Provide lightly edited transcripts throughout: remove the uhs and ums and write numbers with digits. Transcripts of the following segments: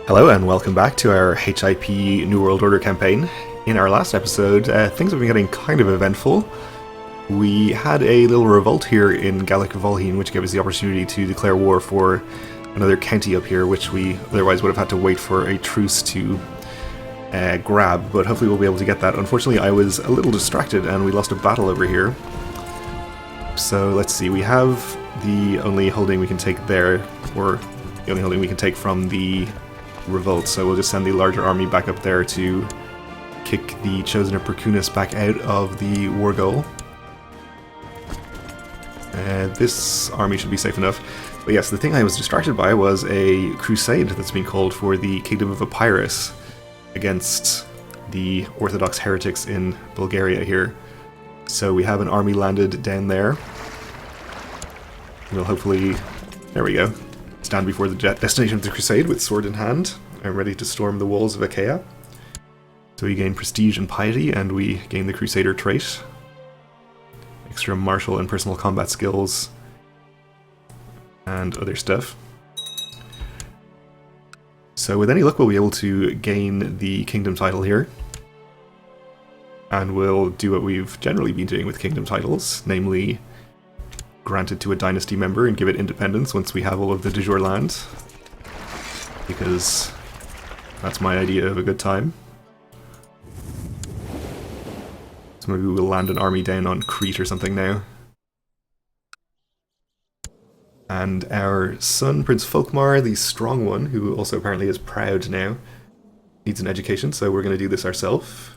Hello and welcome back to our HIP New World Order campaign. In our last episode, things have been getting kind of eventful. We had a little revolt here in Gallic Volheen, which gave us the opportunity to declare war for another county up here, which we otherwise would have had to wait for a truce to grab, but hopefully we'll be able to get that. Unfortunately, I was a little distracted and we lost a battle over here. So let's see, we have the only holding we can take there, or the only holding we can take from the revolt, so we'll just send the larger army back up there to kick the Chosen of Perkunas back out of the war goal. This army should be safe enough. But yes, the thing I was distracted by was a crusade that's been called for the Kingdom of Epirus against the Orthodox heretics in Bulgaria here. So we have an army landed down there. We'll hopefully... there we go. Stand before the destination of the crusade with sword in hand. I'm ready to storm the walls of Achaia. So we gain prestige and piety, and we gain the Crusader trait. Extra martial and personal combat skills. And other stuff. So with any luck we'll be able to gain the kingdom title here. And we'll do what we've generally been doing with kingdom titles, namely grant it to a dynasty member and give it independence once we have all of the de jure land. Because that's my idea of a good time. So maybe we'll land an army down on Crete or something now. And our son, Prince Folkmar, the strong one, who also apparently is proud now, needs an education, so we're going to do this ourselves.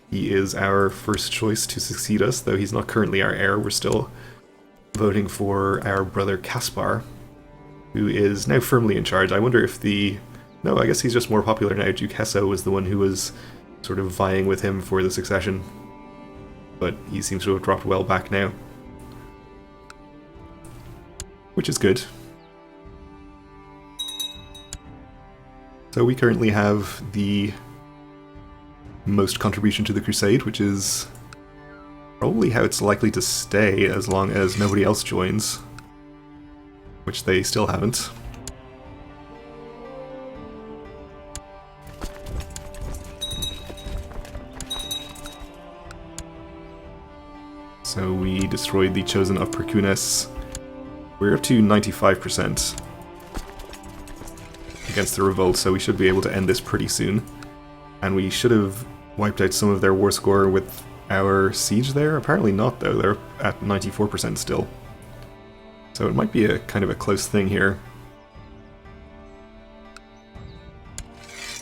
He is our first choice to succeed us, though he's not currently our heir. We're still voting for our brother Caspar, who is now firmly in charge. I wonder if the... no, I guess he's just more popular now. Duke Hesso was the one who was sort of vying with him for the succession. But he seems to have dropped well back now. Which is good. So we currently have the most contribution to the crusade, which is probably how it's likely to stay as long as nobody else joins. Which they still haven't. So we destroyed the Chosen of Perkunas. We're up to 95% against the revolt, so we should be able to end this pretty soon. And we should have wiped out some of their war score with our siege there. Apparently not, though. They're at 94% still. So it might be a kind of a close thing here.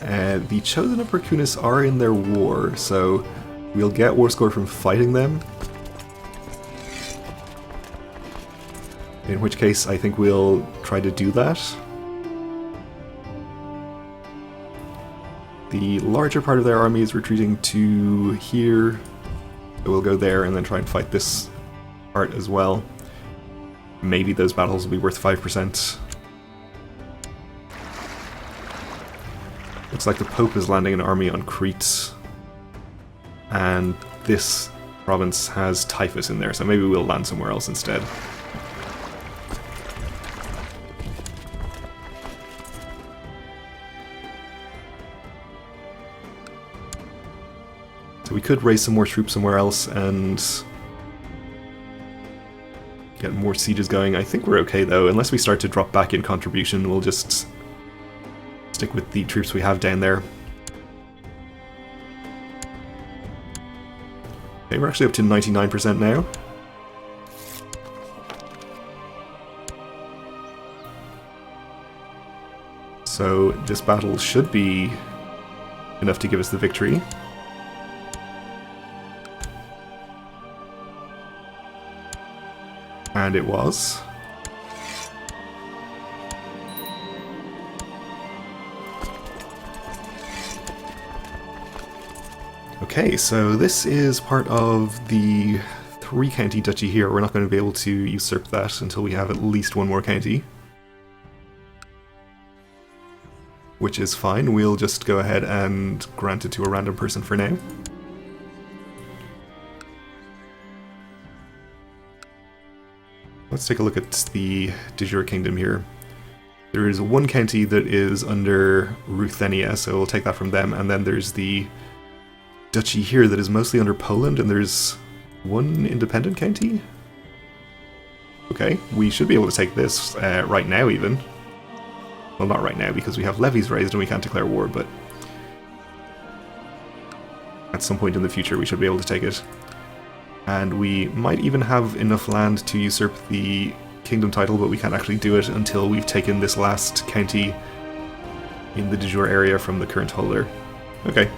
The Chosen of Perkunas are in their war, so we'll get war score from fighting them. In which case, I think we'll try to do that. The larger part of their army is retreating to here. So we'll go there and then try and fight this part as well. Maybe those battles will be worth 5%. Looks like the Pope is landing an army on Crete. And this province has typhus in there, so maybe we'll land somewhere else instead. We could raise some more troops somewhere else and get more sieges going. I think we're okay though. Unless we start to drop back in contribution, we'll just stick with the troops we have down there. Okay, we're actually up to 99% now. So this battle should be enough to give us the victory. And it was. Okay, so this is part of the 3-county duchy here. We're not going to be able to usurp that until we have at least one more county. Which is fine. We'll just go ahead and grant it to a random person for now. Let's take a look at the de jure kingdom here. There is one county that is under Ruthenia, so we'll take that from them, and then there's the duchy here that is mostly under Poland, and there's one independent county? Okay, we should be able to take this right now even. Well, not right now, because we have levies raised and we can't declare war, but at some point in the future we should be able to take it. And we might even have enough land to usurp the kingdom title, but we can't actually do it until we've taken this last county in the de jure area from the current holder. Okay,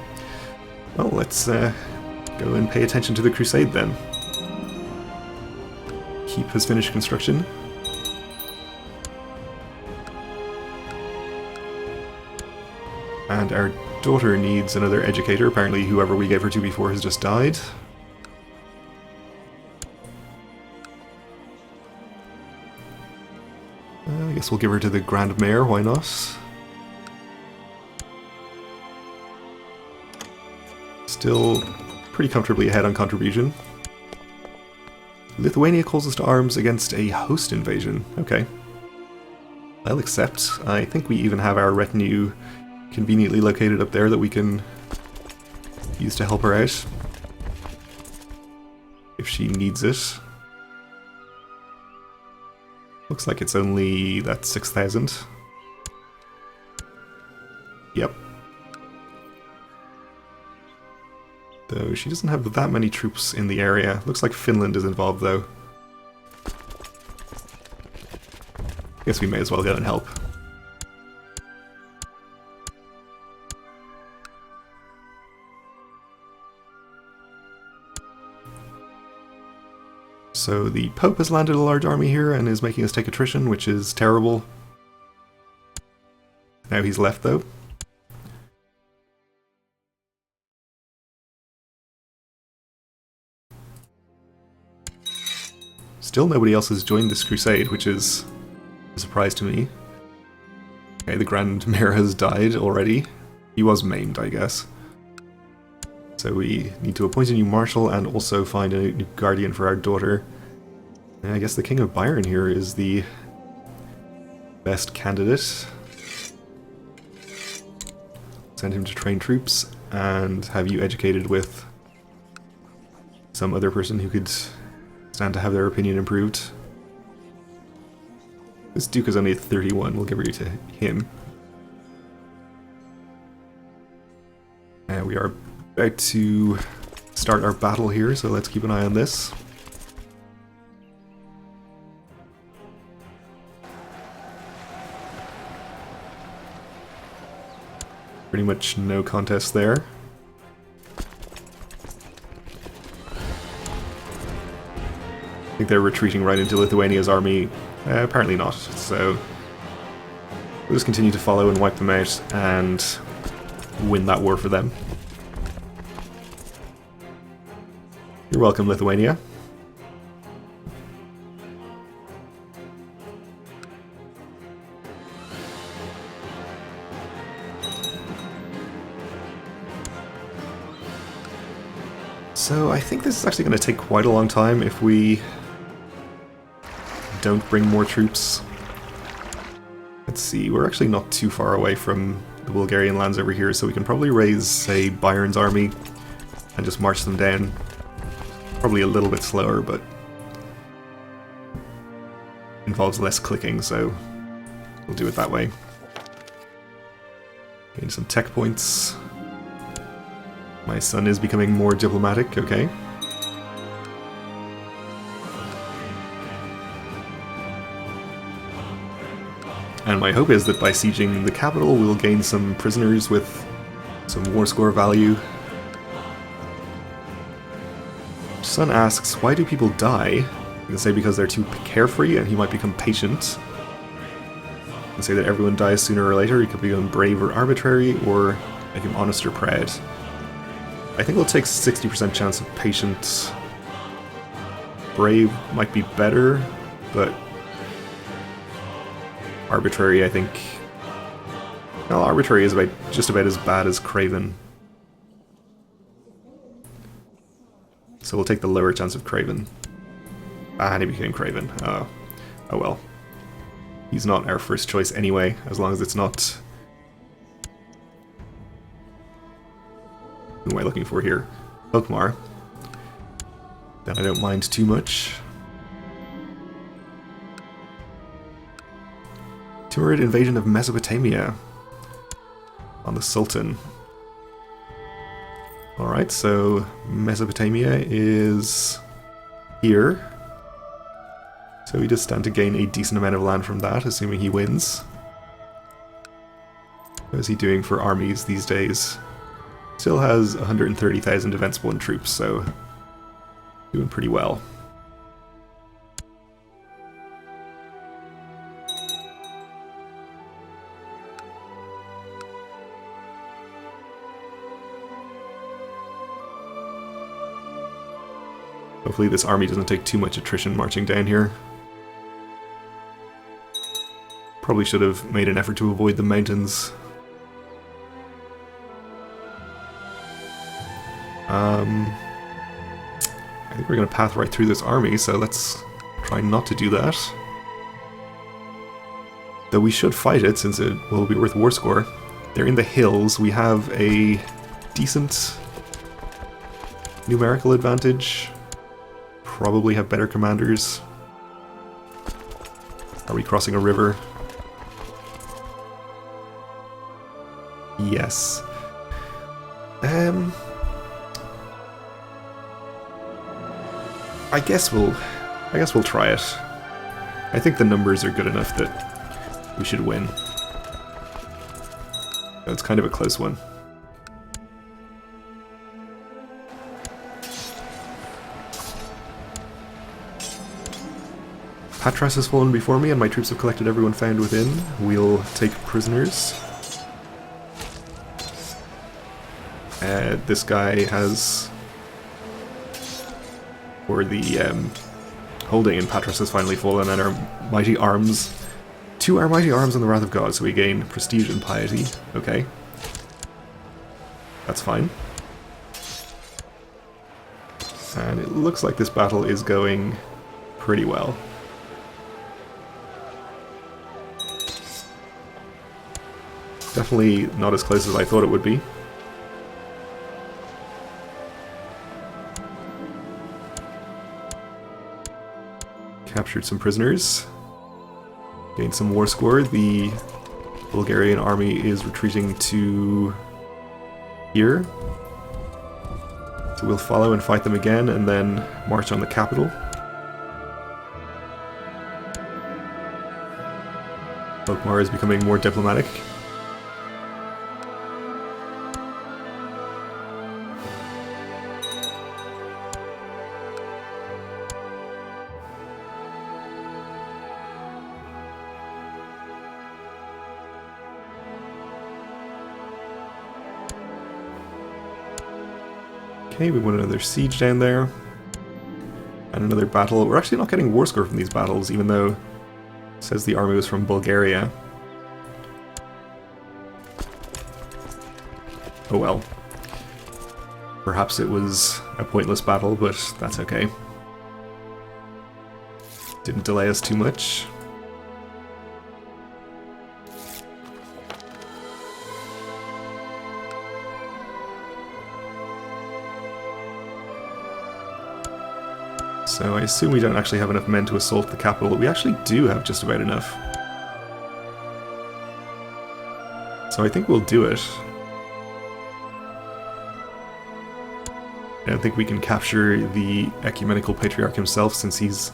well, let's go and pay attention to the crusade then. Keep has finished construction. And our daughter needs another educator. Apparently whoever we gave her to before has just died. I guess we'll give her to the Grand Mayor, why not? Still pretty comfortably ahead on contribution. Lithuania calls us to arms against a host invasion. Okay. I'll accept. I think we even have our retinue conveniently located up there that we can use to help her out if she needs it. Looks like it's only that 6,000. Yep. Though she doesn't have that many troops in the area. Looks like Finland is involved though. Guess we may as well go and help. So the Pope has landed a large army here and is making us take attrition, which is terrible. Now he's left though. Still nobody else has joined this crusade, which is a surprise to me. Okay, the Grand Mayor has died already. He was maimed, I guess. So we need to appoint a new marshal and also find a new guardian for our daughter. And I guess the King of Bayern here is the best candidate. Send him to train troops and have you educated with some other person who could stand to have their opinion improved. This Duke is only 31, we'll give her to him. And we are about to start our battle here, so let's keep an eye on this. Pretty much no contest there. I think they're retreating right into Lithuania's army. Apparently not, so we'll just continue to follow and wipe them out and win that war for them. You're welcome, Lithuania. So I think this is actually going to take quite a long time if we don't bring more troops. Let's see, we're actually not too far away from the Bulgarian lands over here, so we can probably raise, say, Bayern's army and just march them down. Probably a little bit slower, but involves less clicking, so we'll do it that way. Gain some tech points. My son is becoming more diplomatic, okay. And my hope is that by sieging the capital, we'll gain some prisoners with some war score value. Son asks, why do people die? You can say because they're too carefree and he might become patient. You can say that everyone dies sooner or later. He could become brave or arbitrary, or make him honest or proud. I think we'll take 60% chance of patient. Brave might be better, but arbitrary, I think. Well, arbitrary is just about as bad as craven. So we'll take the lower chance of craven. Ah, and he became craven. Oh well. He's not our first choice anyway, as long as it's not... Who am I looking for here? Okmar. Then I don't mind too much. Timurid invasion of Mesopotamia on the Sultan. Alright, so Mesopotamia is here. So he does stand to gain a decent amount of land from that, assuming he wins. How is he doing for armies these days? Still has 130,000 defensible and troops, so doing pretty well. Hopefully this army doesn't take too much attrition marching down here. Probably should have made an effort to avoid the mountains. I think we're going to path right through this army, so let's try not to do that. Though we should fight it, since it will be worth war score. They're in the hills. We have a decent numerical advantage. Probably have better commanders. Are we crossing a river? Yes. I guess we'll try it. I think the numbers are good enough that we should win. It's kind of a close one. Patras has fallen before me, and my troops have collected everyone found within. We'll take prisoners. This guy has... Or the holding in Patras has finally fallen, and our mighty arms... To our mighty arms and the wrath of God, so we gain prestige and piety. Okay. That's fine. And it looks like this battle is going pretty well. Definitely not as close as I thought it would be. Captured some prisoners. Gained some war score. The Bulgarian army is retreating to here. So we'll follow and fight them again and then march on the capital. Okmar is becoming more diplomatic. Okay, we won another siege down there. And another battle. We're actually not getting war score from these battles, even though it says the army was from Bulgaria. Oh well. Perhaps it was a pointless battle, but that's okay. Didn't delay us too much. So I assume we don't actually have enough men to assault the capital. We actually do have just about enough. So I think we'll do it. I don't think we can capture the Ecumenical Patriarch himself since he's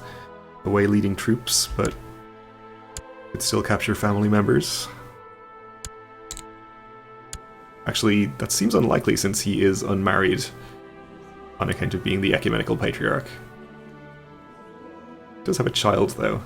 away leading troops, but we could still capture family members. Actually, that seems unlikely since he is unmarried on account of being the Ecumenical Patriarch. Does have a child, though.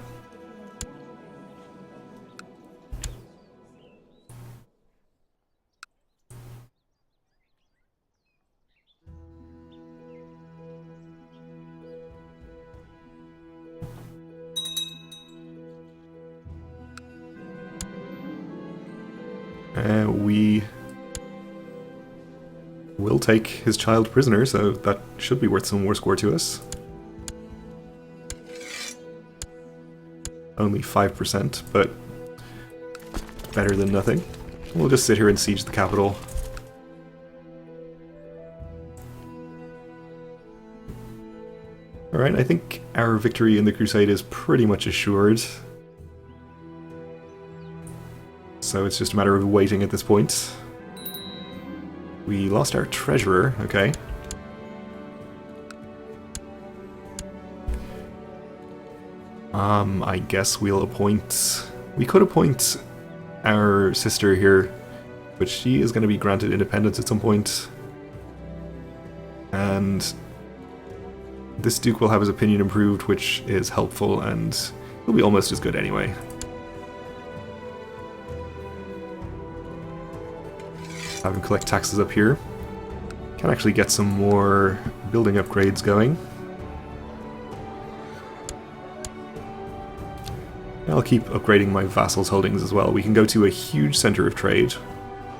We will take his child prisoner, so that should be worth some war score to us. only 5%, but better than nothing. We'll just sit here and siege the capital. Alright, I think our victory in the crusade is pretty much assured. So it's just a matter of waiting at this point. We lost our treasurer, okay. I guess we'll appoint... We could appoint our sister here, but she is going to be granted independence at some point. And this duke will have his opinion improved, which is helpful, and he'll be almost as good anyway. Have him collect taxes up here. Can actually get some more building upgrades going. I'll keep upgrading my vassals' holdings as well. We can go to a huge center of trade,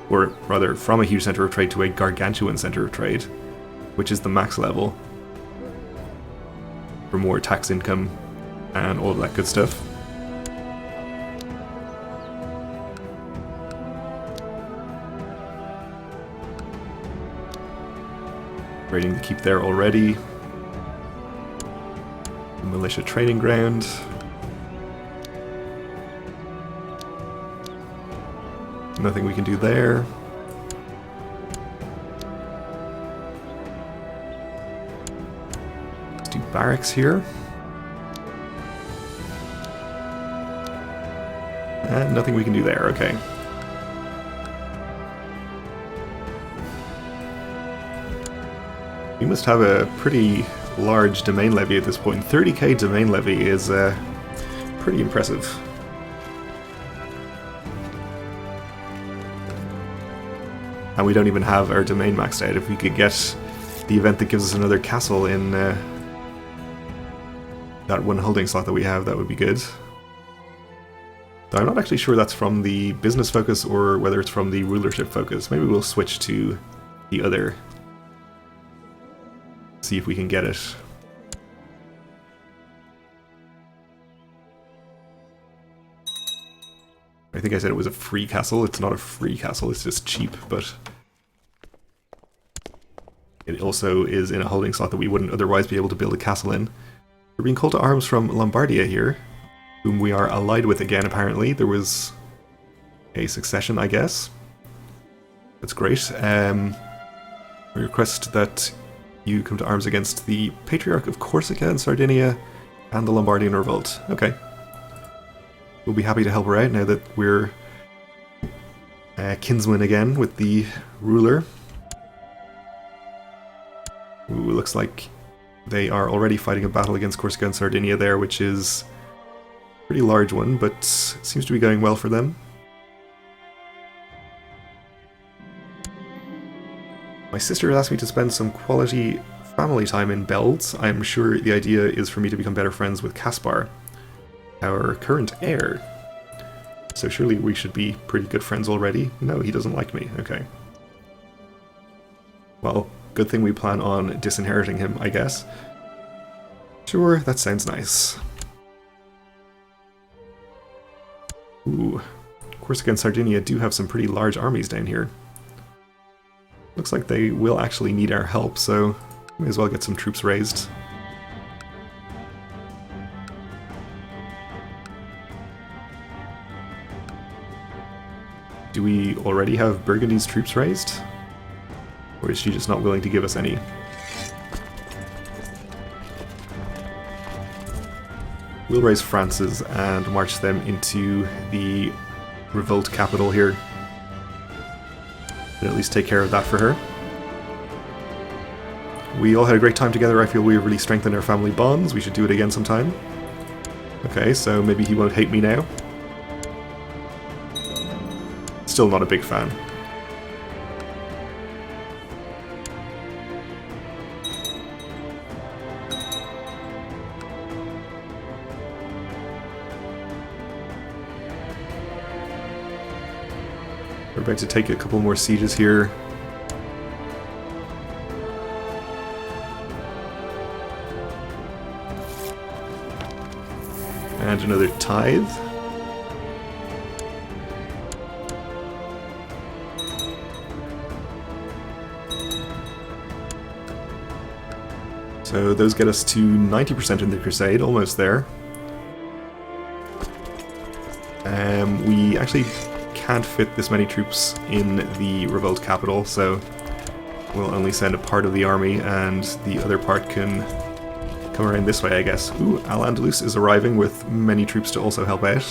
or rather from a huge center of trade to a gargantuan center of trade, which is the max level, for more tax income and all of that good stuff. Raiding the keep there already. Militia training ground. Nothing we can do there. Let's do barracks here. And nothing we can do there, okay. We must have a pretty large domain levy at this point. 30k domain levy is pretty impressive. And we don't even have our domain maxed out. If we could get the event that gives us another castle in that one holding slot that we have, that would be good. Though I'm not actually sure that's from the business focus or whether it's from the rulership focus. Maybe we'll switch to the other. See if we can get it. I think I said it was a free castle. It's not a free castle, it's just cheap, but it also is in a holding slot that we wouldn't otherwise be able to build a castle in. We're being called to arms from Lombardia here, whom we are allied with again apparently. There was a succession, I guess. That's great. We request that you come to arms against the Patriarch of Corsica and Sardinia and the Lombardian Revolt. Okay. We'll be happy to help her out now that we're kinsmen again with the ruler. Ooh, looks like they are already fighting a battle against Corsica and Sardinia there, which is a pretty large one, but seems to be going well for them. My sister has asked me to spend some quality family time in Belds. I'm sure the idea is for me to become better friends with Caspar, our current heir. So surely we should be pretty good friends already. No, he doesn't like me. Okay. Well, good thing we plan on disinheriting him, I guess. Sure, that sounds nice. Ooh. Corsica and Sardinia do have some pretty large armies down here. Looks like they will actually need our help, so may as well get some troops raised. Do we already have Burgundy's troops raised? Or is she just not willing to give us any? We'll raise France's and march them into the revolt capital here. And at least take care of that for her. We all had a great time together. I feel we really strengthened our family bonds. We should do it again sometime. Okay, so maybe he won't hate me now. Still not a big fan. We're about to take a couple more sieges here. and another tithe. So those get us to 90% in the Crusade, almost there. We actually can't fit this many troops in the revolt capital, so we'll only send a part of the army, and the other part can come around this way, I guess. Ooh, Al-Andalus is arriving with many troops to also help out.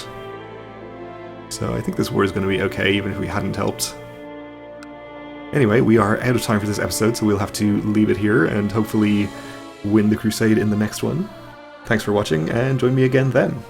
So I think this war is going to be okay, even if we hadn't helped. Anyway, we are out of time for this episode, so we'll have to leave it here, and hopefully win the Crusade in the next one. Thanks for watching, and join me again then.